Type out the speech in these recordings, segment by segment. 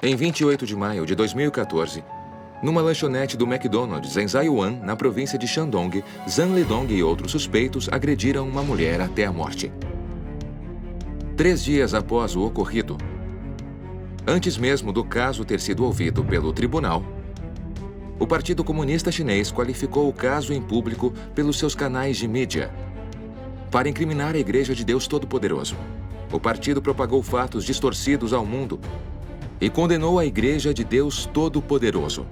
Em 28 de maio de 2014, numa lanchonete do McDonald's em Zaiwan, na província de Shandong, Zhang Lidong e outros suspeitos agrediram uma mulher até a morte. 3 dias após o ocorrido, antes mesmo do caso ter sido ouvido pelo tribunal, o Partido Comunista Chinês qualificou o caso em público pelos seus canais de mídia para incriminar a Igreja de Deus Todo-Poderoso. O partido propagou fatos distorcidos ao mundo e condenou a Igreja de Deus Todo-Poderoso,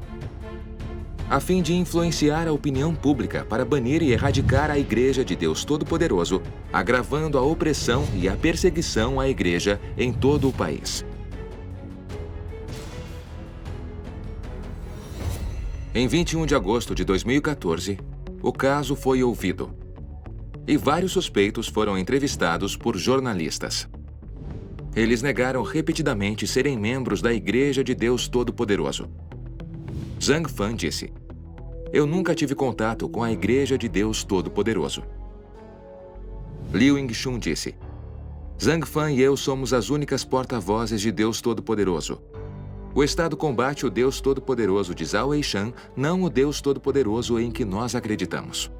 a fim de influenciar a opinião pública para banir e erradicar a Igreja de Deus Todo-Poderoso, agravando a opressão e a perseguição à Igreja em todo o país. Em 21 de agosto de 2014, o caso foi ouvido e vários suspeitos foram entrevistados por jornalistas. Eles negaram repetidamente serem membros da Igreja de Deus Todo-Poderoso. Zhang Fan disse: "Eu nunca tive contato com a Igreja de Deus Todo-Poderoso." Liu Yingxun disse: "Zhang Fan e eu somos as únicas porta-vozes de Deus Todo-Poderoso. O Estado combate o Deus Todo-Poderoso de Zhao Weishan, não o Deus Todo-Poderoso em que nós acreditamos."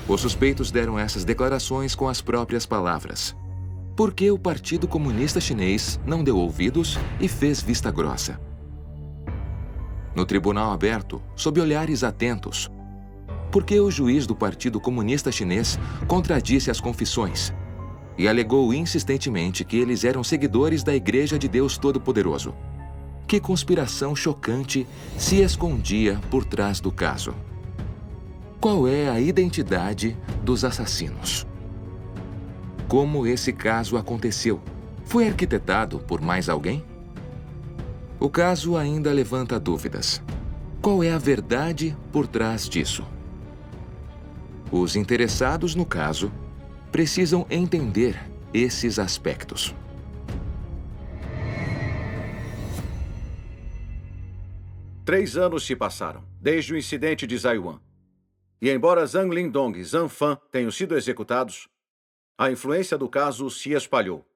Os suspeitos deram essas declarações com as próprias palavras. Por que o Partido Comunista Chinês não deu ouvidos e fez vista grossa? No tribunal aberto, sob olhares atentos, por que o juiz do Partido Comunista Chinês contradisse as confissões e alegou insistentemente que eles eram seguidores da Igreja de Deus Todo-Poderoso? Que conspiração chocante se escondia por trás do caso? Qual é a identidade dos assassinos? Como esse caso aconteceu? Foi arquitetado por mais alguém? O caso ainda levanta dúvidas. Qual é a verdade por trás disso? Os interessados no caso precisam entender esses aspectos. Três anos se passaram, desde o incidente de Zaiwan. E embora Zhang Lidong e Zhang Fan tenham sido executados, a influência do caso se espalhou,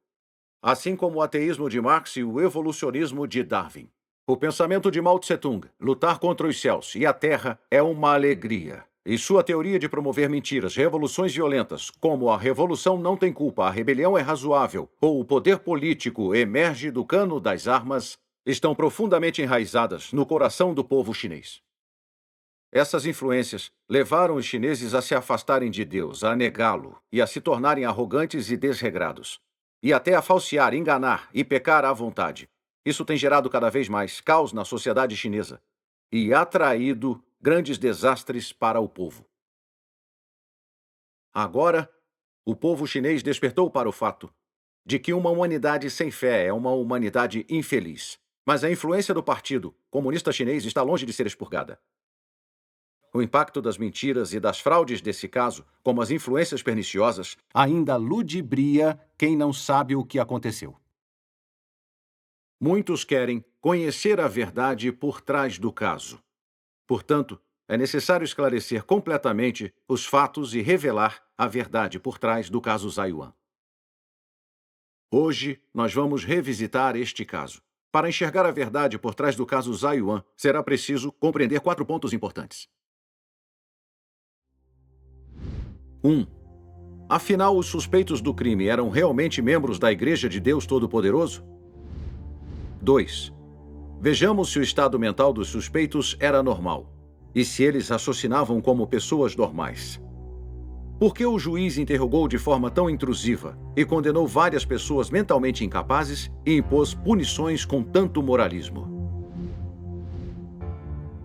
assim como o ateísmo de Marx e o evolucionismo de Darwin. O pensamento de Mao Tse-tung, lutar contra os céus e a terra, é uma alegria. E sua teoria de promover mentiras, revoluções violentas, como a revolução não tem culpa, a rebelião é razoável, ou o poder político emerge do cano das armas, estão profundamente enraizadas no coração do povo chinês. Essas influências levaram os chineses a se afastarem de Deus, a negá-lo e a se tornarem arrogantes e desregrados, e até a falsear, enganar e pecar à vontade. Isso tem gerado cada vez mais caos na sociedade chinesa e atraído grandes desastres para o povo. Agora, o povo chinês despertou para o fato de que uma humanidade sem fé é uma humanidade infeliz. Mas a influência do Partido Comunista Chinês está longe de ser expurgada. O impacto das mentiras e das fraudes desse caso, como as influências perniciosas, ainda ludibria quem não sabe o que aconteceu. Muitos querem conhecer a verdade por trás do caso. Portanto, é necessário esclarecer completamente os fatos e revelar a verdade por trás do caso Zaiwan. Hoje, nós vamos revisitar este caso. Para enxergar a verdade por trás do caso Zaiwan, será preciso compreender 4 pontos importantes. 1. Afinal, os suspeitos do crime eram realmente membros da Igreja de Deus Todo-Poderoso? 2. Vejamos se o estado mental dos suspeitos era normal e se eles raciocinavam como pessoas normais. Por que o juiz interrogou de forma tão intrusiva e condenou várias pessoas mentalmente incapazes e impôs punições com tanto moralismo?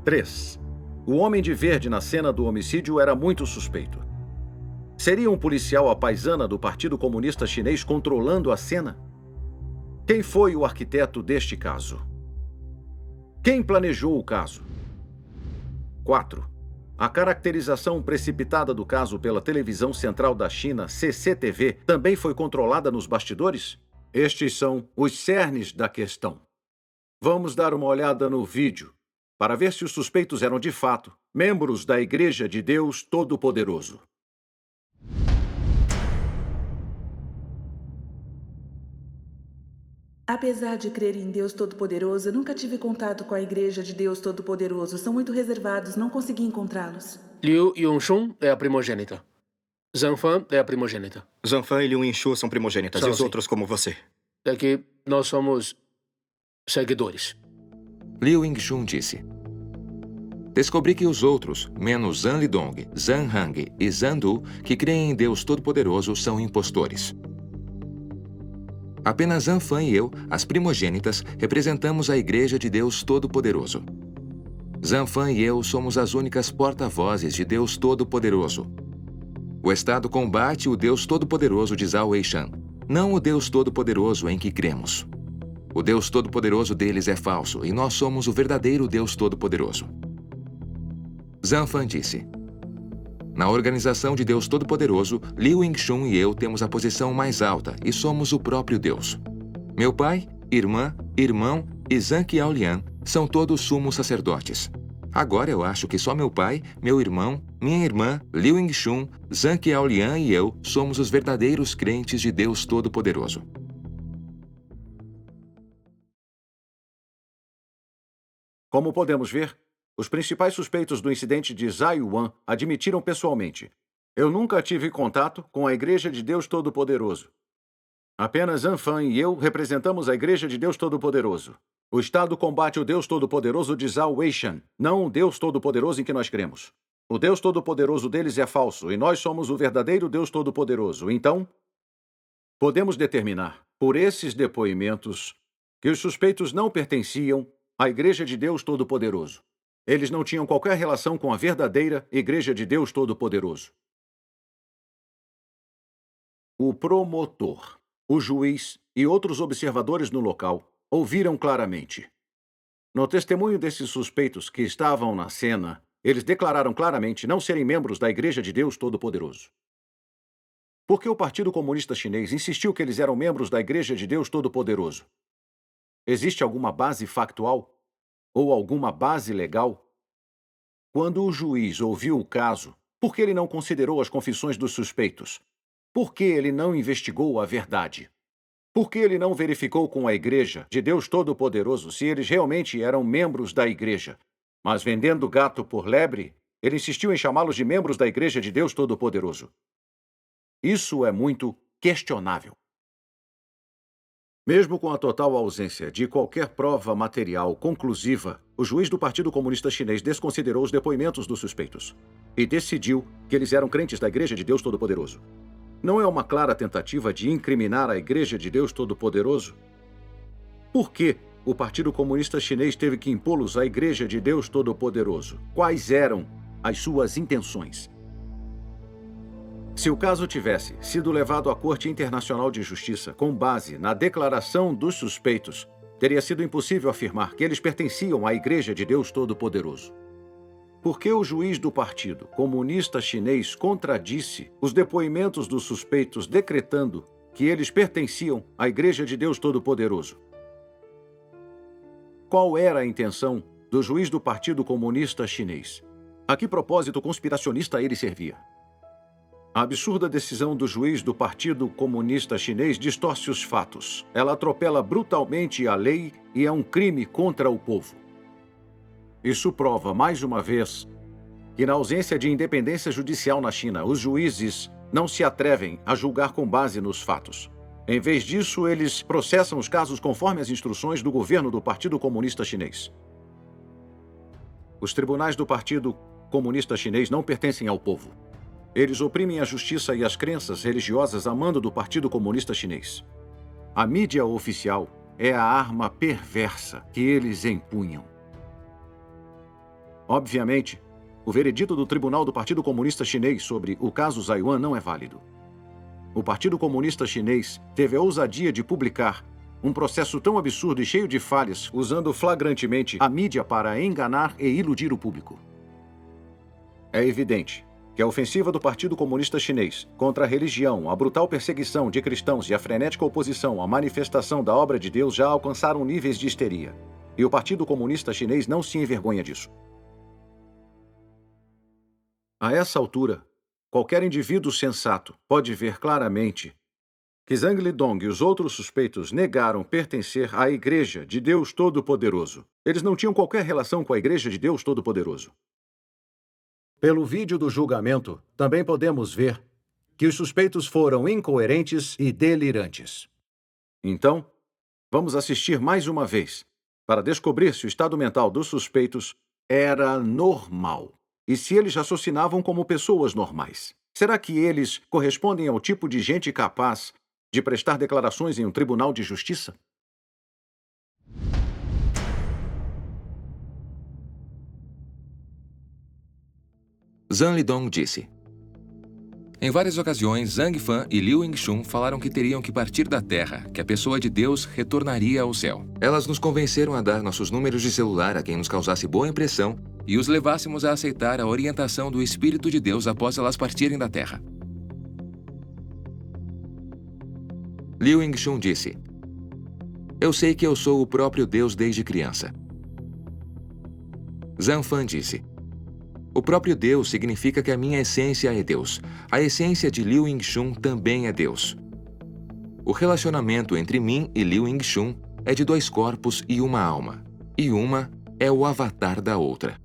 3. O homem de verde na cena do homicídio era muito suspeito. Seria um policial à paisana do Partido Comunista Chinês controlando a cena? Quem foi o arquiteto deste caso? Quem planejou o caso? 4. A caracterização precipitada do caso pela Televisão Central da China, CCTV, também foi controlada nos bastidores? Estes são os cernes da questão. Vamos dar uma olhada no vídeo para ver se os suspeitos eram de fato membros da Igreja de Deus Todo-Poderoso. Apesar de crer em Deus Todo-Poderoso, eu nunca tive contato com a Igreja de Deus Todo-Poderoso. São muito reservados, não consegui encontrá-los. Liu Yongshun é a primogênita. Zanfan é a primogênita. Zanfan e Liu Yingxu são primogênitas, São, e os sim. outros como você. É que nós somos seguidores. Liu Yingxun disse. Descobri que os outros, menos Zhan Lidong, Zhan Hang e Zhan Du, que creem em Deus Todo-Poderoso, são impostores. Apenas Zanfan e eu, as primogênitas, representamos a Igreja de Deus Todo-Poderoso. Zanfan e eu somos as únicas porta-vozes de Deus Todo-Poderoso. O Estado combate o Deus Todo-Poderoso de Zhao Weishan, não o Deus Todo-Poderoso em que cremos. O Deus Todo-Poderoso deles é falso e nós somos o verdadeiro Deus Todo-Poderoso. Zanfan disse. Na organização de Deus Todo-Poderoso, Liu Yingxun e eu temos a posição mais alta e somos o próprio Deus. Meu pai, irmã, irmão e Zhang Qiaolian são todos sumos sacerdotes. Agora eu acho que só meu pai, meu irmão, minha irmã, Liu Yingxun, Zhang Qiaolian e eu somos os verdadeiros crentes de Deus Todo-Poderoso. Como podemos ver, os principais suspeitos do incidente de Zhaiyuan admitiram pessoalmente: eu nunca tive contato com a Igreja de Deus Todo-Poderoso. Apenas Zanfan e eu representamos a Igreja de Deus Todo-Poderoso. O Estado combate o Deus Todo-Poderoso de Zhao Weishan, não o Deus Todo-Poderoso em que nós cremos. O Deus Todo-Poderoso deles é falso e nós somos o verdadeiro Deus Todo-Poderoso. Então, podemos determinar, por esses depoimentos, que os suspeitos não pertenciam à Igreja de Deus Todo-Poderoso. Eles não tinham qualquer relação com a verdadeira Igreja de Deus Todo-Poderoso. O promotor, o juiz e outros observadores no local ouviram claramente. No testemunho desses suspeitos que estavam na cena, eles declararam claramente não serem membros da Igreja de Deus Todo-Poderoso. Por que o Partido Comunista Chinês insistiu que eles eram membros da Igreja de Deus Todo-Poderoso? Existe alguma base factual? Ou alguma base legal? Quando o juiz ouviu o caso, por que ele não considerou as confissões dos suspeitos? Por que ele não investigou a verdade? Por que ele não verificou com a Igreja de Deus Todo-Poderoso se eles realmente eram membros da Igreja? Mas vendendo gato por lebre, ele insistiu em chamá-los de membros da Igreja de Deus Todo-Poderoso. Isso é muito questionável. Mesmo com a total ausência de qualquer prova material conclusiva, o juiz do Partido Comunista Chinês desconsiderou os depoimentos dos suspeitos e decidiu que eles eram crentes da Igreja de Deus Todo-Poderoso. Não é uma clara tentativa de incriminar a Igreja de Deus Todo-Poderoso? Por que o Partido Comunista Chinês teve que impô-los à Igreja de Deus Todo-Poderoso? Quais eram as suas intenções? Se o caso tivesse sido levado à Corte Internacional de Justiça com base na declaração dos suspeitos, teria sido impossível afirmar que eles pertenciam à Igreja de Deus Todo-Poderoso. Por que o juiz do Partido Comunista Chinês contradisse os depoimentos dos suspeitos, decretando que eles pertenciam à Igreja de Deus Todo-Poderoso? Qual era a intenção do juiz do Partido Comunista Chinês? A que propósito conspiracionista ele servia? A absurda decisão do juiz do Partido Comunista Chinês distorce os fatos. Ela atropela brutalmente a lei e é um crime contra o povo. Isso prova, mais uma vez, que na ausência de independência judicial na China, os juízes não se atrevem a julgar com base nos fatos. Em vez disso, eles processam os casos conforme as instruções do governo do Partido Comunista Chinês. Os tribunais do Partido Comunista Chinês não pertencem ao povo. Eles oprimem a justiça e as crenças religiosas a mando do Partido Comunista Chinês. A mídia oficial é a arma perversa que eles empunham. Obviamente, o veredito do Tribunal do Partido Comunista Chinês sobre o caso Zhaiyuan não é válido. O Partido Comunista Chinês teve a ousadia de publicar um processo tão absurdo e cheio de falhas, usando flagrantemente a mídia para enganar e iludir o público. É evidente que a ofensiva do Partido Comunista Chinês contra a religião, a brutal perseguição de cristãos e a frenética oposição à manifestação da obra de Deus já alcançaram níveis de histeria. E o Partido Comunista Chinês não se envergonha disso. A essa altura, qualquer indivíduo sensato pode ver claramente que Zhang Lidong e os outros suspeitos negaram pertencer à Igreja de Deus Todo-Poderoso. Eles não tinham qualquer relação com a Igreja de Deus Todo-Poderoso. Pelo vídeo do julgamento, também podemos ver que os suspeitos foram incoerentes e delirantes. Então, vamos assistir mais uma vez para descobrir se o estado mental dos suspeitos era normal e se eles raciocinavam como pessoas normais. Será que eles correspondem ao tipo de gente capaz de prestar declarações em um tribunal de justiça? Zhang Lidong disse: em várias ocasiões, Zhang Fan e Liu Yingxun falaram que teriam que partir da Terra, que a pessoa de Deus retornaria ao céu. Elas nos convenceram a dar nossos números de celular a quem nos causasse boa impressão e os levássemos a aceitar a orientação do Espírito de Deus após elas partirem da Terra. Liu Yingxun disse: eu sei que eu sou o próprio Deus desde criança. Zhang Fan disse: o próprio Deus significa que a minha essência é Deus. A essência de Liu Yingxun também é Deus. O relacionamento entre mim e Liu Yingxun é de dois corpos e uma alma. E uma é o avatar da outra.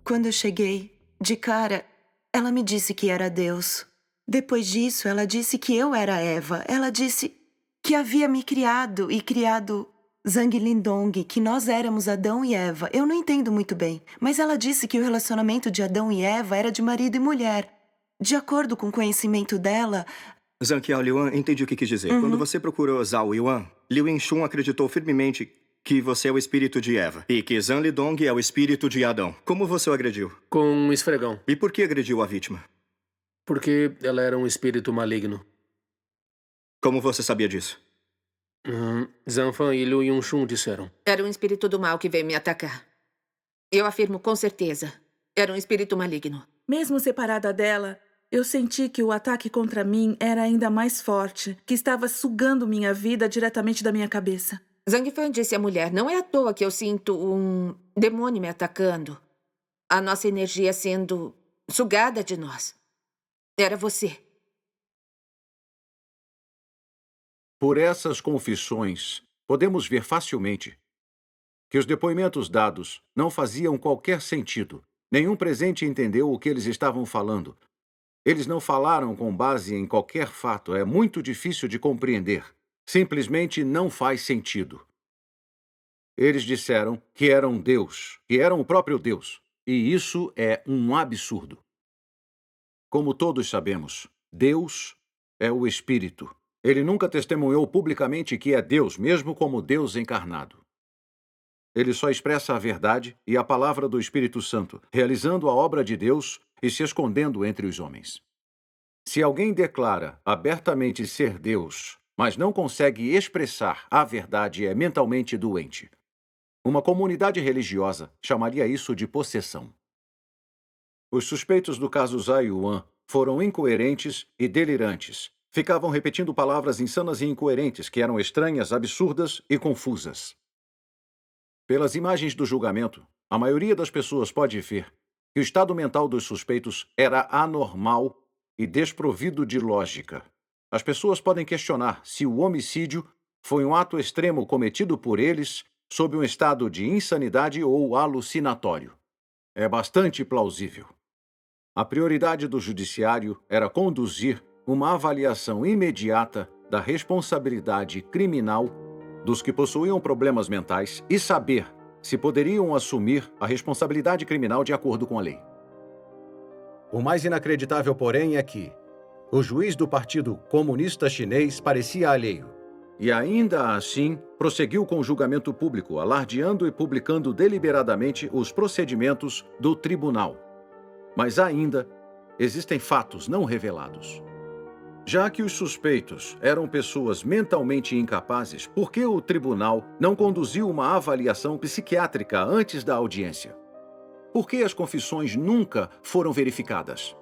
Quando eu cheguei, de cara, ela me disse que era Deus. Depois disso, ela disse que eu era Eva. Ela disse que havia me criado e criado Zhang Lidong, que nós éramos Adão e Eva. Eu não entendo muito bem, mas ela disse que o relacionamento de Adão e Eva era de marido e mulher. De acordo com o conhecimento dela... Zhang Qiaoyuan, entendi o que quis dizer. Quando você procurou Zhao Yuan, Liu Yingxun acreditou firmemente que você é o espírito de Eva e que Zhang Lidong é o espírito de Adão. Como você o agrediu? Com um esfregão. E por que agrediu a vítima? Porque ela era um espírito maligno. Como você sabia disso? Zhang Fan e Liu Yingxun disseram. Era um espírito do mal que veio me atacar. Eu afirmo com certeza. Era um espírito maligno. Mesmo separada dela, eu senti que o ataque contra mim era ainda mais forte, que estava sugando minha vida diretamente da minha cabeça. Zhang Fan disse à mulher: não é à toa que eu sinto um demônio me atacando. A nossa energia sendo sugada de nós. Era você. Por essas confissões, podemos ver facilmente que os depoimentos dados não faziam qualquer sentido. Nenhum presente entendeu o que eles estavam falando. Eles não falaram com base em qualquer fato. É muito difícil de compreender. Simplesmente não faz sentido. Eles disseram que eram Deus, que eram o próprio Deus. E isso é um absurdo. Como todos sabemos, Deus é o Espírito. Ele nunca testemunhou publicamente que é Deus, mesmo como Deus encarnado. Ele só expressa a verdade e a palavra do Espírito Santo, realizando a obra de Deus e se escondendo entre os homens. Se alguém declara abertamente ser Deus, mas não consegue expressar a verdade, é mentalmente doente. Uma comunidade religiosa chamaria isso de possessão. Os suspeitos do caso Zhao Yuan foram incoerentes e delirantes. Ficavam repetindo palavras insanas e incoerentes que eram estranhas, absurdas e confusas. Pelas imagens do julgamento, a maioria das pessoas pode ver que o estado mental dos suspeitos era anormal e desprovido de lógica. As pessoas podem questionar se o homicídio foi um ato extremo cometido por eles sob um estado de insanidade ou alucinatório. É bastante plausível. A prioridade do judiciário era conduzir uma avaliação imediata da responsabilidade criminal dos que possuíam problemas mentais e saber se poderiam assumir a responsabilidade criminal de acordo com a lei. O mais inacreditável, porém, é que o juiz do Partido Comunista Chinês parecia alheio. E ainda assim, prosseguiu com o julgamento público, alardeando e publicando deliberadamente os procedimentos do tribunal. Mas ainda existem fatos não revelados. Já que os suspeitos eram pessoas mentalmente incapazes, por que o tribunal não conduziu uma avaliação psiquiátrica antes da audiência? Por que as confissões nunca foram verificadas?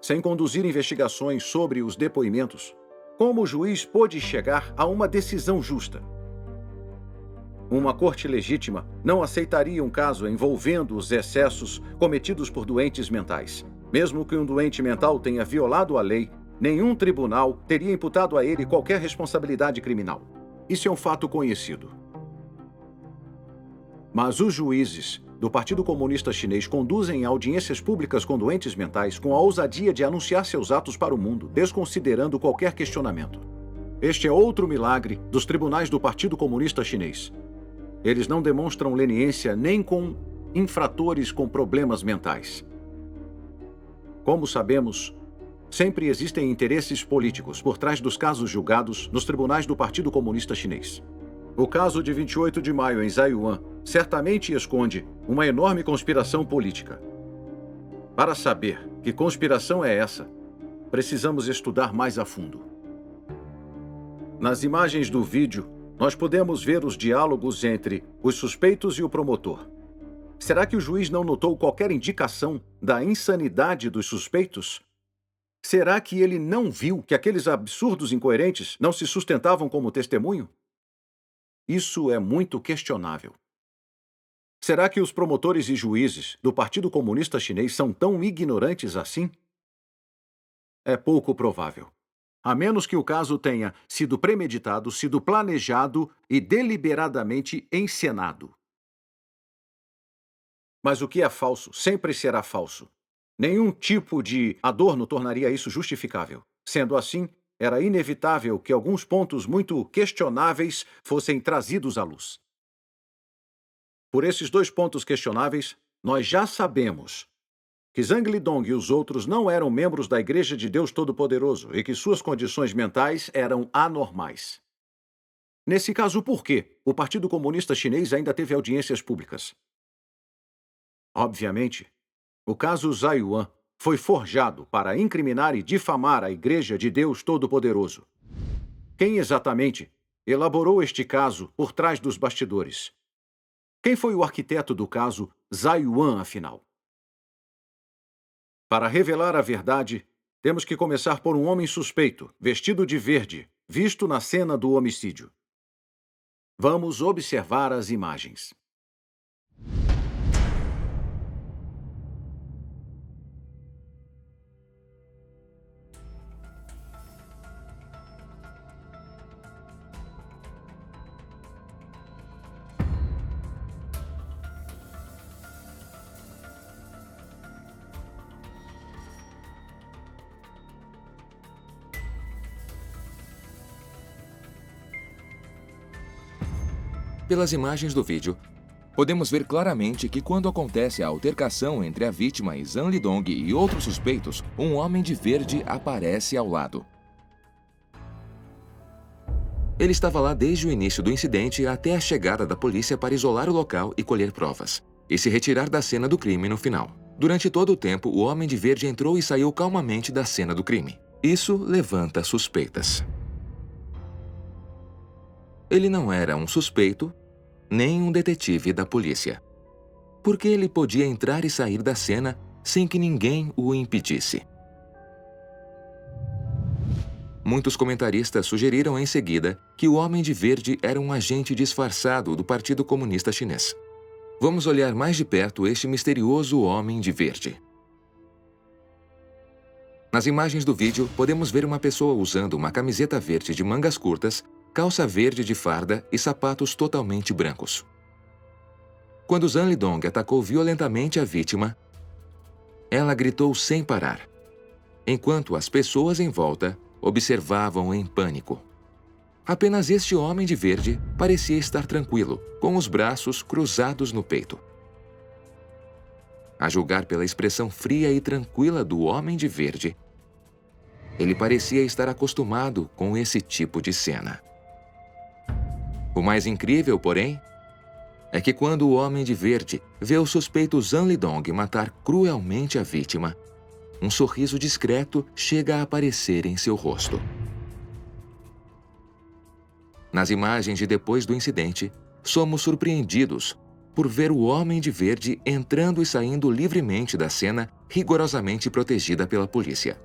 Sem conduzir investigações sobre os depoimentos, como o juiz pôde chegar a uma decisão justa? Uma corte legítima não aceitaria um caso envolvendo os excessos cometidos por doentes mentais. Mesmo que um doente mental tenha violado a lei, nenhum tribunal teria imputado a ele qualquer responsabilidade criminal. Isso é um fato conhecido. Mas os juízes do Partido Comunista Chinês conduzem audiências públicas com doentes mentais com a ousadia de anunciar seus atos para o mundo, desconsiderando qualquer questionamento. Este é outro milagre dos tribunais do Partido Comunista Chinês. Eles não demonstram leniência nem com infratores com problemas mentais. Como sabemos, sempre existem interesses políticos por trás dos casos julgados nos tribunais do Partido Comunista Chinês. O caso de 28 de maio em Zhaiyuan certamente esconde uma enorme conspiração política. Para saber que conspiração é essa, precisamos estudar mais a fundo. Nas imagens do vídeo, nós podemos ver os diálogos entre os suspeitos e o promotor. Será que o juiz não notou qualquer indicação da insanidade dos suspeitos? Será que ele não viu que aqueles absurdos incoerentes não se sustentavam como testemunho? Isso é muito questionável. Será que os promotores e juízes do Partido Comunista Chinês são tão ignorantes assim? É pouco provável. A menos que o caso tenha sido premeditado, sido planejado e deliberadamente encenado. Mas o que é falso sempre será falso. Nenhum tipo de adorno tornaria isso justificável. Sendo assim, era inevitável que alguns pontos muito questionáveis fossem trazidos à luz. Por esses dois pontos questionáveis, nós já sabemos que Zhang Lidong e os outros não eram membros da Igreja de Deus Todo-Poderoso e que suas condições mentais eram anormais. Nesse caso, por quê o Partido Comunista Chinês ainda teve audiências públicas? Obviamente, o caso Zhaiyuan foi forjado para incriminar e difamar a Igreja de Deus Todo-Poderoso. Quem exatamente elaborou este caso por trás dos bastidores? Quem foi o arquiteto do caso Zhaiyuan, afinal? Para revelar a verdade, temos que começar por um homem suspeito, vestido de verde, visto na cena do homicídio. Vamos observar as imagens. Pelas imagens do vídeo, podemos ver claramente que quando acontece a altercação entre a vítima e Zhang Lidong e outros suspeitos, um homem de verde aparece ao lado. Ele estava lá desde o início do incidente até a chegada da polícia para isolar o local e colher provas, e se retirar da cena do crime no final. Durante todo o tempo, o homem de verde entrou e saiu calmamente da cena do crime. Isso levanta suspeitas. Ele não era um suspeito, nem um detetive da polícia. Porque ele podia entrar e sair da cena sem que ninguém o impedisse. Muitos comentaristas sugeriram em seguida que o Homem de Verde era um agente disfarçado do Partido Comunista Chinês. Vamos olhar mais de perto este misterioso Homem de Verde. Nas imagens do vídeo, podemos ver uma pessoa usando uma camiseta verde de mangas curtas, calça verde de farda e sapatos totalmente brancos. Quando Zhang Lidong atacou violentamente a vítima, ela gritou sem parar, enquanto as pessoas em volta observavam em pânico. Apenas este homem de verde parecia estar tranquilo, com os braços cruzados no peito. A julgar pela expressão fria e tranquila do homem de verde, ele parecia estar acostumado com esse tipo de cena. O mais incrível, porém, é que quando o Homem de Verde vê o suspeito Zhang Lidong matar cruelmente a vítima, um sorriso discreto chega a aparecer em seu rosto. Nas imagens de depois do incidente, somos surpreendidos por ver o Homem de Verde entrando e saindo livremente da cena, rigorosamente protegida pela polícia.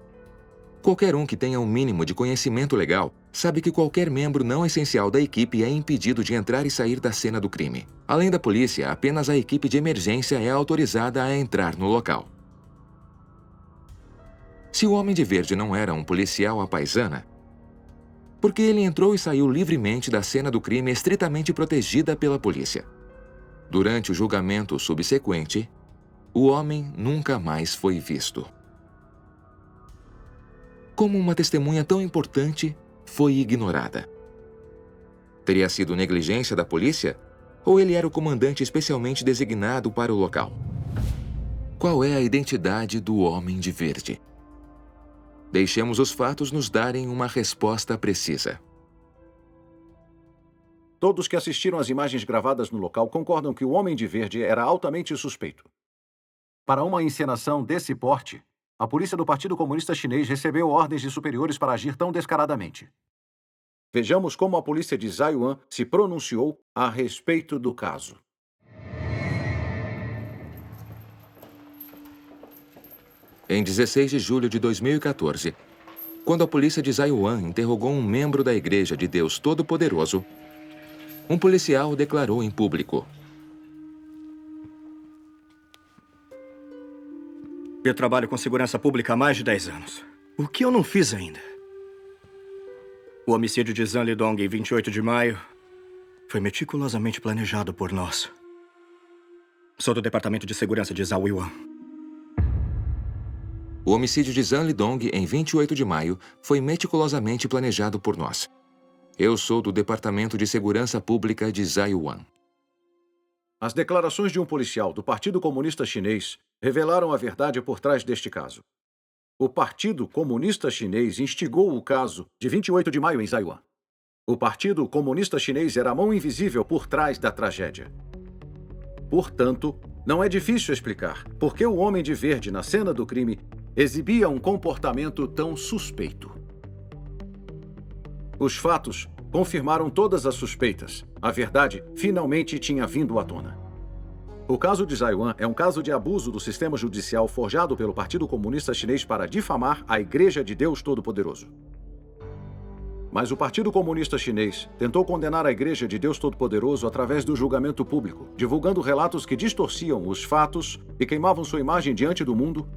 Qualquer um que tenha um mínimo de conhecimento legal sabe que qualquer membro não essencial da equipe é impedido de entrar e sair da cena do crime. Além da polícia, apenas a equipe de emergência é autorizada a entrar no local. Se o Homem de Verde não era um policial à paisana, porque ele entrou e saiu livremente da cena do crime estritamente protegida pela polícia. Durante o julgamento subsequente, o homem nunca mais foi visto. Como uma testemunha tão importante foi ignorada? Teria sido negligência da polícia? Ou ele era o comandante especialmente designado para o local? Qual é a identidade do Homem de Verde? Deixemos os fatos nos darem uma resposta precisa. Todos que assistiram às imagens gravadas no local concordam que o Homem de Verde era altamente suspeito. Para uma encenação desse porte, a polícia do Partido Comunista Chinês recebeu ordens de superiores para agir tão descaradamente. Vejamos como a polícia de Zhaiyuan se pronunciou a respeito do caso. Em 16 de julho de 2014, quando a polícia de Zhaiyuan interrogou um membro da Igreja de Deus Todo-Poderoso, um policial declarou em público: Eu trabalho com segurança pública há mais de 10 anos. O que eu não fiz ainda? O homicídio de Zhang Lidong em 28 de maio foi meticulosamente planejado por nós. Sou do Departamento de Segurança de Zhaiyuan. O homicídio de Zhang Lidong em 28 de maio foi meticulosamente planejado por nós. Eu sou do Departamento de Segurança Pública de Zhaiyuan. As declarações de um policial do Partido Comunista Chinês revelaram a verdade por trás deste caso. O Partido Comunista Chinês instigou o caso de 28 de maio em Zhaiyuan. O Partido Comunista Chinês era a mão invisível por trás da tragédia. Portanto, não é difícil explicar por que o Homem de Verde na cena do crime exibia um comportamento tão suspeito. Os fatos confirmaram todas as suspeitas. A verdade finalmente tinha vindo à tona. O caso de Zhaiyuan é um caso de abuso do sistema judicial forjado pelo Partido Comunista Chinês para difamar a Igreja de Deus Todo-Poderoso. Mas o Partido Comunista Chinês tentou condenar a Igreja de Deus Todo-Poderoso através do julgamento público, divulgando relatos que distorciam os fatos e queimavam sua imagem diante do mundo,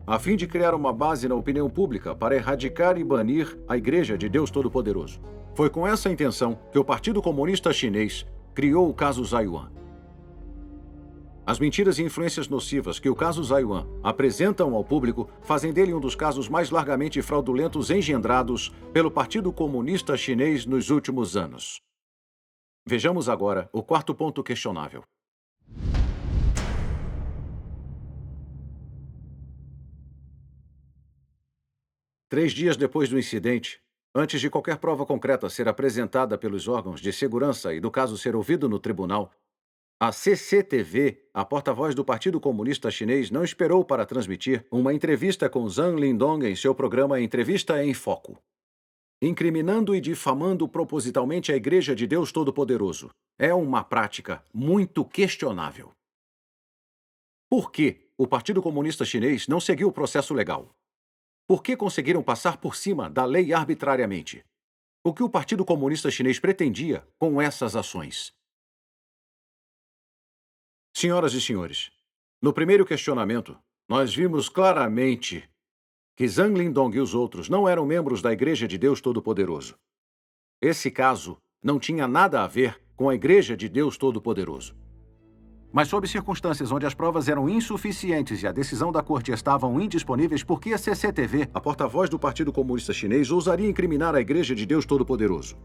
a fim de criar uma base na opinião pública para erradicar e banir a Igreja de Deus Todo-Poderoso. Foi com essa intenção que o Partido Comunista Chinês criou o caso Zhaiyuan. As mentiras e influências nocivas que o caso Zhaiyuan apresentam ao público fazem dele um dos casos mais largamente fraudulentos engendrados pelo Partido Comunista Chinês nos últimos anos. Vejamos agora o quarto ponto questionável. Três dias depois do incidente, antes de qualquer prova concreta ser apresentada pelos órgãos de segurança e do caso ser ouvido no tribunal, a CCTV, a porta-voz do Partido Comunista Chinês, não esperou para transmitir uma entrevista com Zhang Lidong em seu programa Entrevista em Foco, incriminando e difamando propositalmente a Igreja de Deus Todo-Poderoso. É uma prática muito questionável. Por que o Partido Comunista Chinês não seguiu o processo legal? Por que conseguiram passar por cima da lei arbitrariamente? O que o Partido Comunista Chinês pretendia com essas ações? Senhoras e senhores, no primeiro questionamento, nós vimos claramente que Zhang Lidong e os outros não eram membros da Igreja de Deus Todo-Poderoso. Esse caso não tinha nada a ver com a Igreja de Deus Todo-Poderoso. Mas sob circunstâncias onde as provas eram insuficientes e a decisão da corte estavam indisponíveis, por que a CCTV, a porta-voz do Partido Comunista Chinês, ousaria incriminar a Igreja de Deus Todo-Poderoso?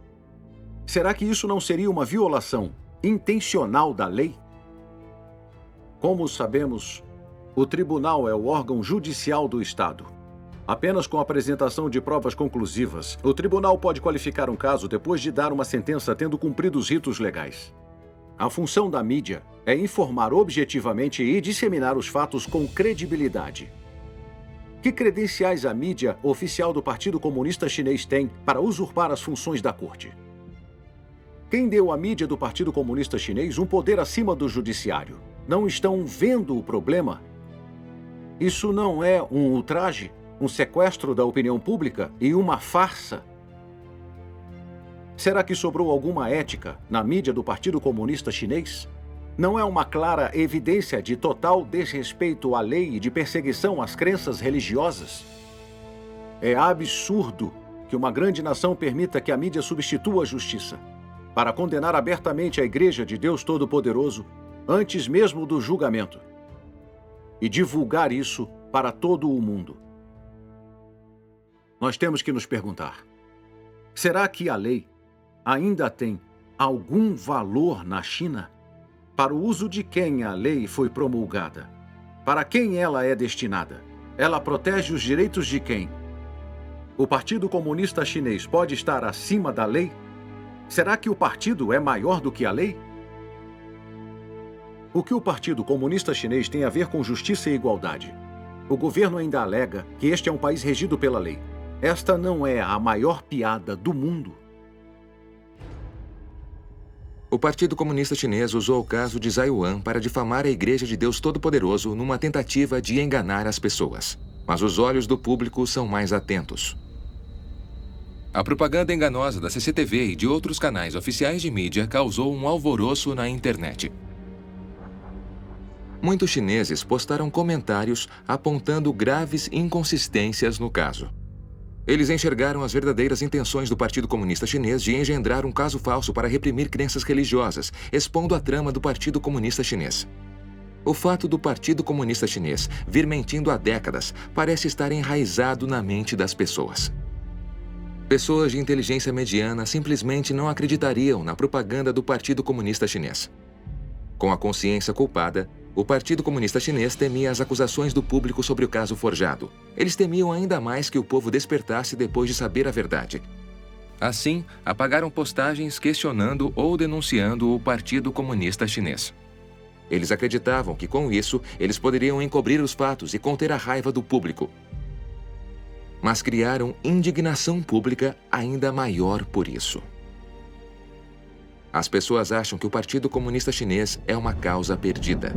Será que isso não seria uma violação intencional da lei? Como sabemos, o tribunal é o órgão judicial do Estado. Apenas com a apresentação de provas conclusivas, o tribunal pode qualificar um caso depois de dar uma sentença tendo cumprido os ritos legais. A função da mídia é informar objetivamente e disseminar os fatos com credibilidade. Que credenciais a mídia oficial do Partido Comunista Chinês tem para usurpar as funções da corte? Quem deu à mídia do Partido Comunista Chinês um poder acima do judiciário? Não estão vendo o problema? Isso não é um ultraje, um sequestro da opinião pública e uma farsa? Será que sobrou alguma ética na mídia do Partido Comunista Chinês? Não é uma clara evidência de total desrespeito à lei e de perseguição às crenças religiosas? É absurdo que uma grande nação permita que a mídia substitua a justiça para condenar abertamente a Igreja de Deus Todo-Poderoso antes mesmo do julgamento e divulgar isso para todo o mundo. Nós temos que nos perguntar: será que a lei ainda tem algum valor na China? Para o uso de quem a lei foi promulgada? Para quem ela é destinada? Ela protege os direitos de quem? O Partido Comunista Chinês pode estar acima da lei? Será que o partido é maior do que a lei? O que o Partido Comunista Chinês tem a ver com justiça e igualdade? O governo ainda alega que este é um país regido pela lei. Esta não é a maior piada do mundo. O Partido Comunista Chinês usou o caso de Zai Yuan para difamar a Igreja de Deus Todo-Poderoso numa tentativa de enganar as pessoas. Mas os olhos do público são mais atentos. A propaganda enganosa da CCTV e de outros canais oficiais de mídia causou um alvoroço na internet. Muitos chineses postaram comentários apontando graves inconsistências no caso. Eles enxergaram as verdadeiras intenções do Partido Comunista Chinês de engendrar um caso falso para reprimir crenças religiosas, expondo a trama do Partido Comunista Chinês. O fato do Partido Comunista Chinês vir mentindo há décadas parece estar enraizado na mente das pessoas. Pessoas de inteligência mediana simplesmente não acreditariam na propaganda do Partido Comunista Chinês. Com a consciência culpada, o Partido Comunista Chinês temia as acusações do público sobre o caso forjado. Eles temiam ainda mais que o povo despertasse depois de saber a verdade. Assim, apagaram postagens questionando ou denunciando o Partido Comunista Chinês. Eles acreditavam que, com isso, eles poderiam encobrir os fatos e conter a raiva do público. Mas criaram indignação pública ainda maior por isso. As pessoas acham que o Partido Comunista Chinês é uma causa perdida.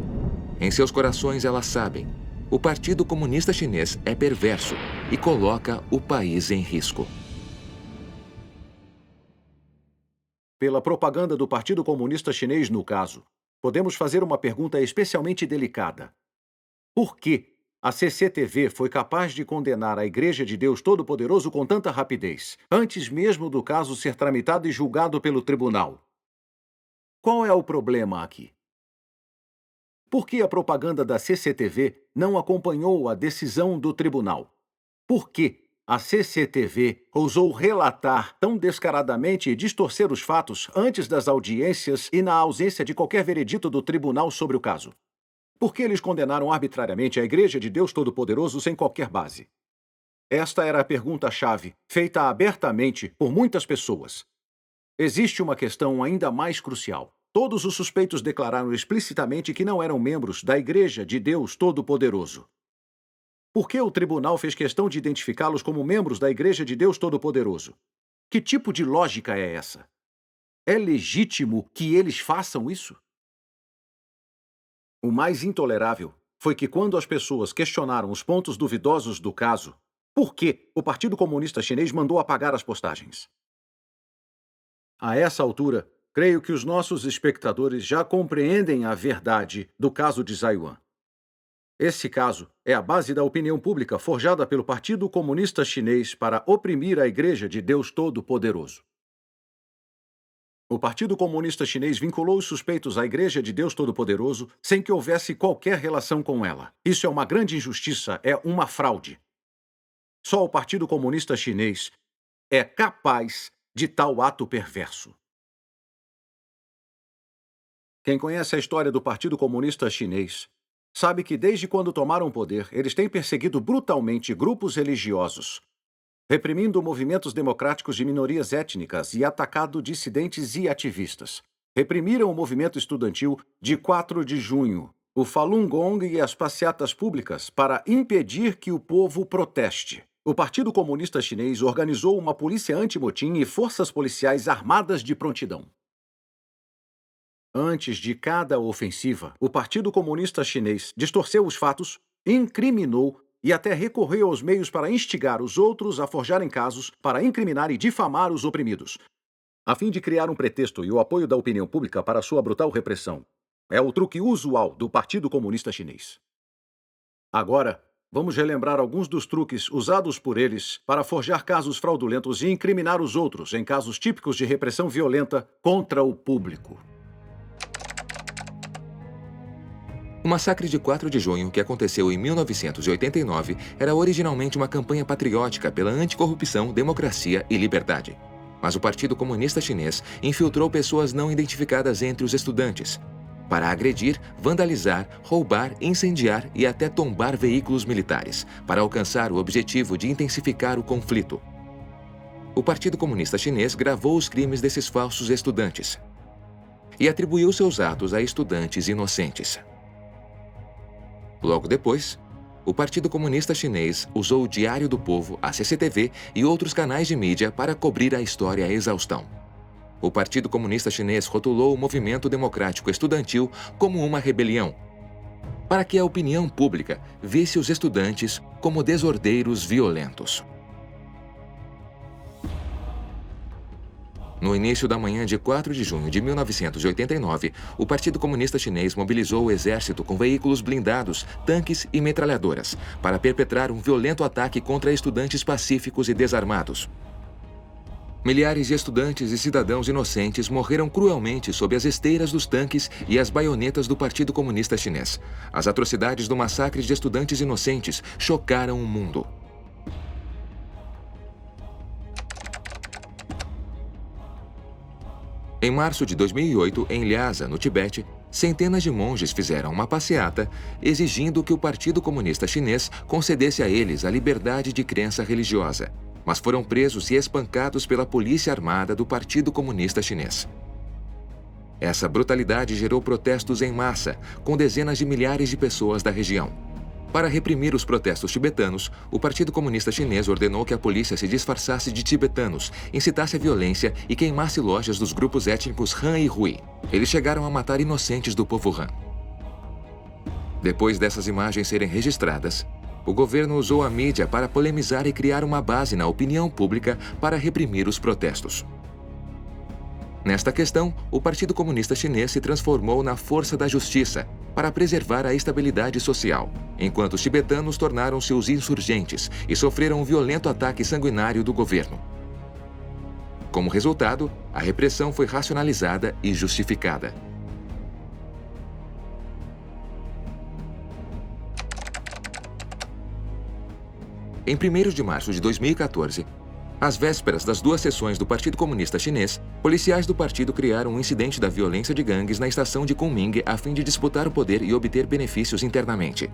Em seus corações elas sabem, o Partido Comunista Chinês é perverso e coloca o país em risco. Pela propaganda do Partido Comunista Chinês no caso, podemos fazer uma pergunta especialmente delicada. Por que a CCTV foi capaz de condenar a Igreja de Deus Todo-Poderoso com tanta rapidez, antes mesmo do caso ser tramitado e julgado pelo tribunal? Qual é o problema aqui? Por que a propaganda da CCTV não acompanhou a decisão do tribunal? Por que a CCTV ousou relatar tão descaradamente e distorcer os fatos antes das audiências e na ausência de qualquer veredito do tribunal sobre o caso? Por que eles condenaram arbitrariamente a Igreja de Deus Todo-Poderoso sem qualquer base? Esta era a pergunta-chave, feita abertamente por muitas pessoas. Existe uma questão ainda mais crucial. Todos os suspeitos declararam explicitamente que não eram membros da Igreja de Deus Todo-Poderoso. Por que o tribunal fez questão de identificá-los como membros da Igreja de Deus Todo-Poderoso? Que tipo de lógica é essa? É legítimo que eles façam isso? O mais intolerável foi que, quando as pessoas questionaram os pontos duvidosos do caso, por que o Partido Comunista Chinês mandou apagar as postagens? A essa altura, creio que os nossos espectadores já compreendem a verdade do caso de Zai Yuan. Esse caso é a base da opinião pública forjada pelo Partido Comunista Chinês para oprimir a Igreja de Deus Todo-Poderoso. O Partido Comunista Chinês vinculou os suspeitos à Igreja de Deus Todo-Poderoso sem que houvesse qualquer relação com ela. Isso é uma grande injustiça, é uma fraude. Só o Partido Comunista Chinês é capaz de tal ato perverso. Quem conhece a história do Partido Comunista Chinês sabe que desde quando tomaram o poder, eles têm perseguido brutalmente grupos religiosos, reprimindo movimentos democráticos de minorias étnicas e atacado dissidentes e ativistas. Reprimiram o movimento estudantil de 4 de junho, o Falun Gong e as passeatas públicas para impedir que o povo proteste. O Partido Comunista Chinês organizou uma polícia anti-motim e forças policiais armadas de prontidão. Antes de cada ofensiva, o Partido Comunista Chinês distorceu os fatos, incriminou e até recorreu aos meios para instigar os outros a forjarem casos para incriminar e difamar os oprimidos, a fim de criar um pretexto e o apoio da opinião pública para sua brutal repressão. É o truque usual do Partido Comunista Chinês. Agora, vamos relembrar alguns dos truques usados por eles para forjar casos fraudulentos e incriminar os outros em casos típicos de repressão violenta contra o público. O massacre de 4 de junho, que aconteceu em 1989, era originalmente uma campanha patriótica pela anticorrupção, democracia e liberdade. Mas o Partido Comunista Chinês infiltrou pessoas não identificadas entre os estudantes para agredir, vandalizar, roubar, incendiar e até tombar veículos militares, para alcançar o objetivo de intensificar o conflito. O Partido Comunista Chinês gravou os crimes desses falsos estudantes e atribuiu seus atos a estudantes inocentes. Logo depois, o Partido Comunista Chinês usou o Diário do Povo, a CCTV e outros canais de mídia para cobrir a história à exaustão. O Partido Comunista Chinês rotulou o movimento democrático estudantil como uma rebelião, para que a opinião pública visse os estudantes como desordeiros violentos. No início da manhã de 4 de junho de 1989, o Partido Comunista Chinês mobilizou o exército com veículos blindados, tanques e metralhadoras para perpetrar um violento ataque contra estudantes pacíficos e desarmados. Milhares de estudantes e cidadãos inocentes morreram cruelmente sob as esteiras dos tanques e as baionetas do Partido Comunista Chinês. As atrocidades do massacre de estudantes inocentes chocaram o mundo. Em março de 2008, em Lhasa, no Tibete, centenas de monges fizeram uma passeata exigindo que o Partido Comunista Chinês concedesse a eles a liberdade de crença religiosa, mas foram presos e espancados pela polícia armada do Partido Comunista Chinês. Essa brutalidade gerou protestos em massa, com dezenas de milhares de pessoas da região. Para reprimir os protestos tibetanos, o Partido Comunista Chinês ordenou que a polícia se disfarçasse de tibetanos, incitasse a violência e queimasse lojas dos grupos étnicos Han e Hui. Eles chegaram a matar inocentes do povo Han. Depois dessas imagens serem registradas, o governo usou a mídia para polemizar e criar uma base na opinião pública para reprimir os protestos. Nesta questão, o Partido Comunista Chinês se transformou na força da justiça para preservar a estabilidade social, enquanto os tibetanos tornaram-se os insurgentes e sofreram um violento ataque sanguinário do governo. Como resultado, a repressão foi racionalizada e justificada. Em 1º de março de 2014, às vésperas das 2 sessões do Partido Comunista Chinês, policiais do partido criaram um incidente da violência de gangues na estação de Kunming a fim de disputar o poder e obter benefícios internamente.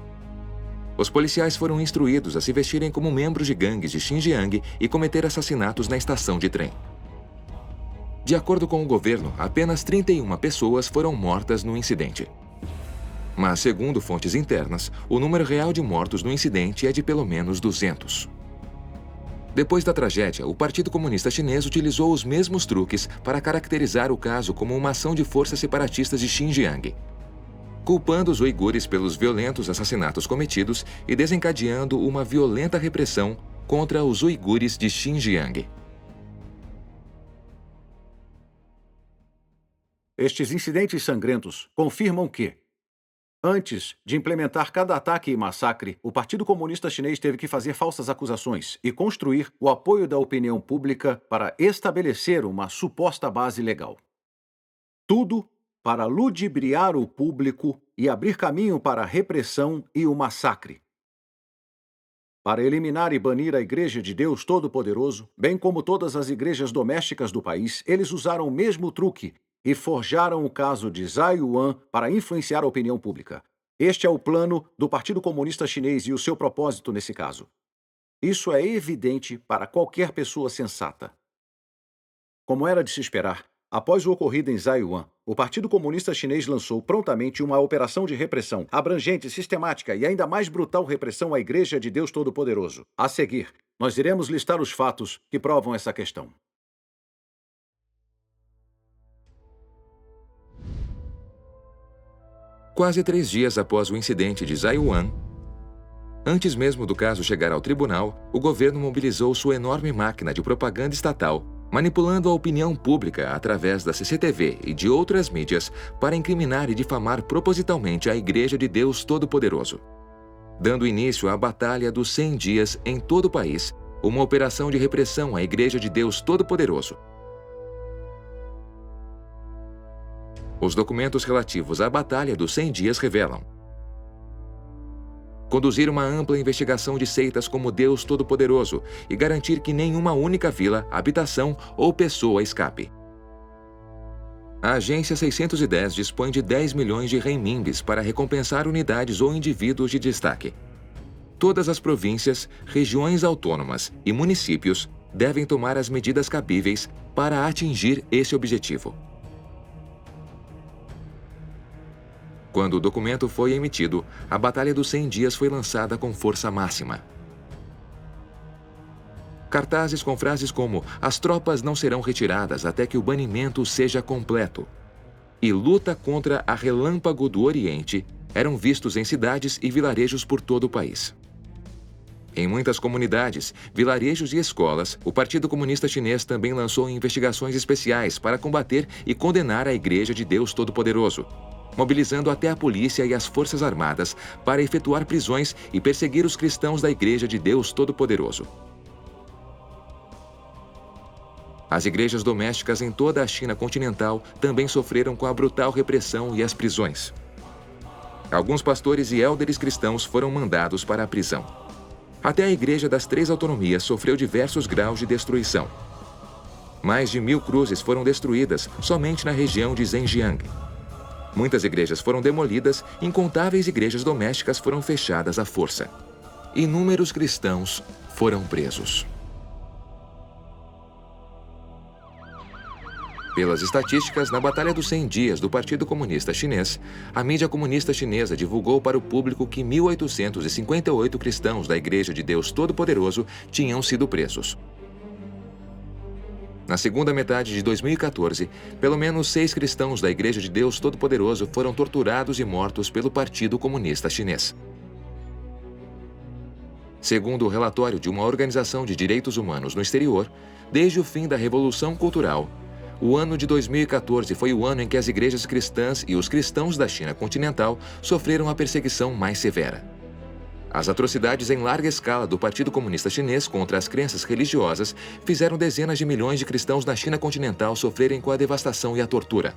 Os policiais foram instruídos a se vestirem como membros de gangues de Xinjiang e cometer assassinatos na estação de trem. De acordo com o governo, apenas 31 pessoas foram mortas no incidente. Mas, segundo fontes internas, o número real de mortos no incidente é de pelo menos 200. Depois da tragédia, o Partido Comunista Chinês utilizou os mesmos truques para caracterizar o caso como uma ação de forças separatistas de Xinjiang, culpando os uigures pelos violentos assassinatos cometidos e desencadeando uma violenta repressão contra os uigures de Xinjiang. Estes incidentes sangrentos confirmam que, antes de implementar cada ataque e massacre, o Partido Comunista Chinês teve que fazer falsas acusações e construir o apoio da opinião pública para estabelecer uma suposta base legal. Tudo para ludibriar o público e abrir caminho para a repressão e o massacre. Para eliminar e banir a Igreja de Deus Todo-Poderoso, bem como todas as igrejas domésticas do país, eles usaram o mesmo truque e forjaram o caso de Zhai Yuan para influenciar a opinião pública. Este é o plano do Partido Comunista Chinês e o seu propósito nesse caso. Isso é evidente para qualquer pessoa sensata. Como era de se esperar, após o ocorrido em Zhai Yuan, o Partido Comunista Chinês lançou prontamente uma operação de repressão, abrangente, sistemática e ainda mais brutal repressão à Igreja de Deus Todo-Poderoso. A seguir, nós iremos listar os fatos que provam essa questão. Quase 3 dias após o incidente de Zhai Yuan, antes mesmo do caso chegar ao tribunal, o governo mobilizou sua enorme máquina de propaganda estatal manipulando a opinião pública através da CCTV e de outras mídias para incriminar e difamar propositalmente a Igreja de Deus Todo-Poderoso, dando início à Batalha dos 100 Dias em todo o país, uma operação de repressão à Igreja de Deus Todo-Poderoso. Os documentos relativos à Batalha dos 100 Dias revelam: conduzir uma ampla investigação de seitas como Deus Todo-Poderoso e garantir que nenhuma única vila, habitação ou pessoa escape. A Agência 610 dispõe de 10 milhões de renminbis para recompensar unidades ou indivíduos de destaque. Todas as províncias, regiões autônomas e municípios devem tomar as medidas cabíveis para atingir esse objetivo. Quando o documento foi emitido, a Batalha dos 100 Dias foi lançada com força máxima. Cartazes com frases como "As tropas não serão retiradas até que o banimento seja completo" e "Luta contra a Relâmpago do Oriente" eram vistos em cidades e vilarejos por todo o país. Em muitas comunidades, vilarejos e escolas, o Partido Comunista Chinês também lançou investigações especiais para combater e condenar a Igreja de Deus Todo-Poderoso, mobilizando até a polícia e as forças armadas para efetuar prisões e perseguir os cristãos da Igreja de Deus Todo-Poderoso. As igrejas domésticas em toda a China continental também sofreram com a brutal repressão e as prisões. Alguns pastores e élderes cristãos foram mandados para a prisão. Até a Igreja das Três Autonomias sofreu diversos graus de destruição. Mais de 1000 cruzes foram destruídas somente na região de Zhenjiang. Muitas igrejas foram demolidas, incontáveis igrejas domésticas foram fechadas à força. Inúmeros cristãos foram presos. Pelas estatísticas, na Batalha dos 100 Dias do Partido Comunista Chinês, a mídia comunista chinesa divulgou para o público que 1.858 cristãos da Igreja de Deus Todo-Poderoso tinham sido presos. Na segunda metade de 2014, pelo menos 6 cristãos da Igreja de Deus Todo-Poderoso foram torturados e mortos pelo Partido Comunista Chinês. Segundo o relatório de uma organização de direitos humanos no exterior, desde o fim da Revolução Cultural, o ano de 2014 foi o ano em que as igrejas cristãs e os cristãos da China continental sofreram a perseguição mais severa. As atrocidades em larga escala do Partido Comunista Chinês contra as crenças religiosas fizeram dezenas de milhões de cristãos na China continental sofrerem com a devastação e a tortura.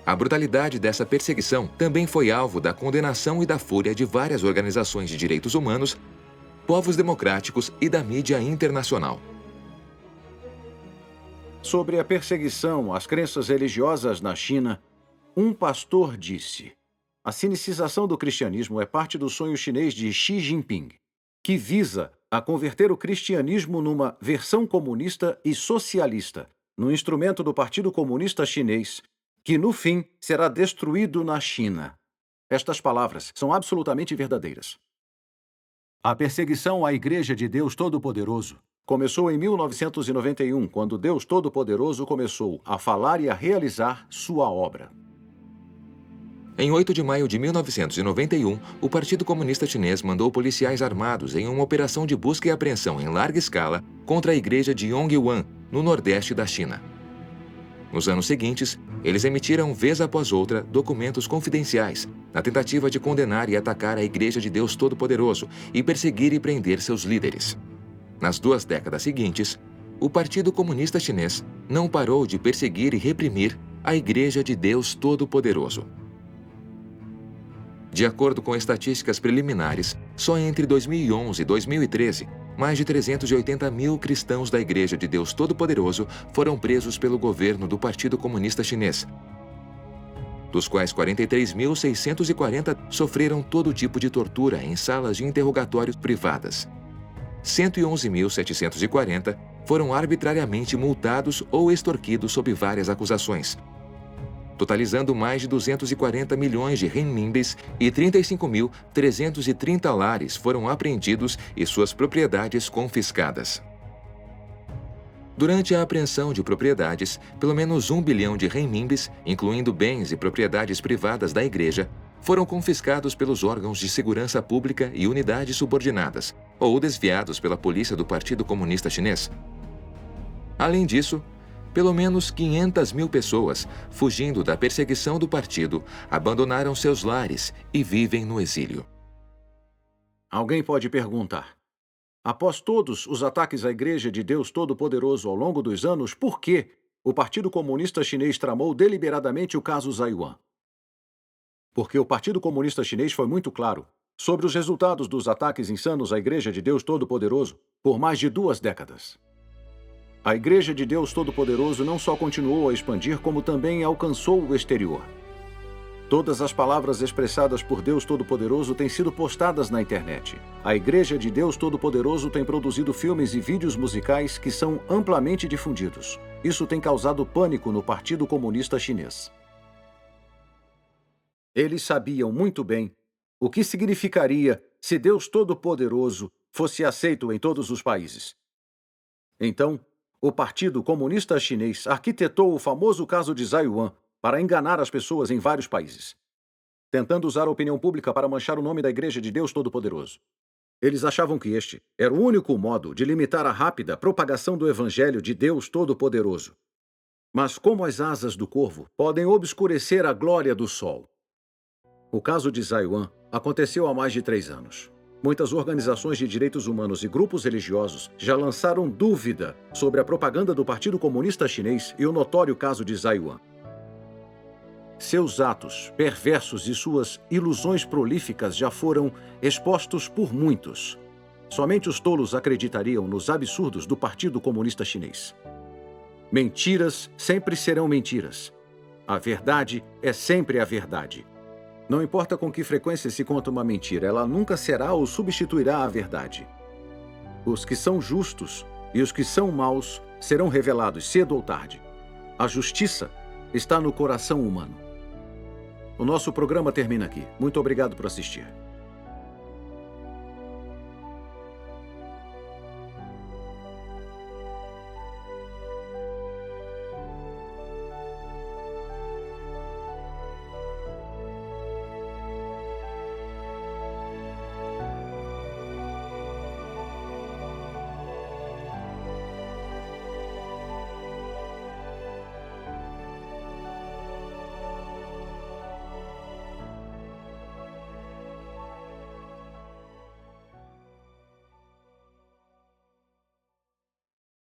A brutalidade dessa perseguição também foi alvo da condenação e da fúria de várias organizações de direitos humanos, povos democráticos e da mídia internacional. Sobre a perseguição às crenças religiosas na China, um pastor disse: a sinicização do cristianismo é parte do sonho chinês de Xi Jinping, que visa a converter o cristianismo numa versão comunista e socialista, num instrumento do Partido Comunista Chinês, que no fim será destruído na China. Estas palavras são absolutamente verdadeiras. A perseguição à Igreja de Deus Todo-Poderoso começou em 1991, quando Deus Todo-Poderoso começou a falar e a realizar sua obra. Em 8 de maio de 1991, o Partido Comunista Chinês mandou policiais armados em uma operação de busca e apreensão em larga escala contra a igreja de Yongyuan, no nordeste da China. Nos anos seguintes, eles emitiram, vez após outra, documentos confidenciais, na tentativa de condenar e atacar a Igreja de Deus Todo-Poderoso e perseguir e prender seus líderes. Nas 2 décadas seguintes, o Partido Comunista Chinês não parou de perseguir e reprimir a Igreja de Deus Todo-Poderoso. De acordo com estatísticas preliminares, só entre 2011 e 2013, mais de 380 mil cristãos da Igreja de Deus Todo-Poderoso foram presos pelo governo do Partido Comunista Chinês, dos quais 43.640 sofreram todo tipo de tortura em salas de interrogatórios privadas. 111.740 foram arbitrariamente multados ou extorquidos sob várias acusações, totalizando mais de 240 milhões de renminbis e 35.330 lares foram apreendidos e suas propriedades confiscadas. Durante a apreensão de propriedades, pelo menos 1 bilhão de renminbis, incluindo bens e propriedades privadas da igreja, foram confiscados pelos órgãos de segurança pública e unidades subordinadas, ou desviados pela polícia do Partido Comunista Chinês. Além disso, Pelo menos 500 mil pessoas, fugindo da perseguição do partido, abandonaram seus lares e vivem no exílio. Alguém pode perguntar: após todos os ataques à Igreja de Deus Todo-Poderoso ao longo dos anos, por que o Partido Comunista Chinês tramou deliberadamente o caso Zaiwan? Porque o Partido Comunista Chinês foi muito claro sobre os resultados dos ataques insanos à Igreja de Deus Todo-Poderoso por mais de 2 décadas. A Igreja de Deus Todo-Poderoso não só continuou a expandir, como também alcançou o exterior. Todas as palavras expressadas por Deus Todo-Poderoso têm sido postadas na internet. A Igreja de Deus Todo-Poderoso tem produzido filmes e vídeos musicais que são amplamente difundidos. Isso tem causado pânico no Partido Comunista Chinês. Eles sabiam muito bem o que significaria se Deus Todo-Poderoso fosse aceito em todos os países. Então, o Partido Comunista Chinês arquitetou o famoso caso de Zaiwan para enganar as pessoas em vários países, tentando usar a opinião pública para manchar o nome da Igreja de Deus Todo-Poderoso. Eles achavam que este era o único modo de limitar a rápida propagação do Evangelho de Deus Todo-Poderoso. Mas como as asas do corvo podem obscurecer a glória do sol? O caso de Zaiwan aconteceu há mais de 3 anos. Muitas organizações de direitos humanos e grupos religiosos já lançaram dúvida sobre a propaganda do Partido Comunista Chinês e o notório caso de Zaiwan. Seus atos perversos e suas ilusões prolíficas já foram expostos por muitos. Somente os tolos acreditariam nos absurdos do Partido Comunista Chinês. Mentiras sempre serão mentiras. A verdade é sempre a verdade. Não importa com que frequência se conta uma mentira, ela nunca será ou substituirá a verdade. Os que são justos e os que são maus serão revelados cedo ou tarde. A justiça está no coração humano. O nosso programa termina aqui. Muito obrigado por assistir.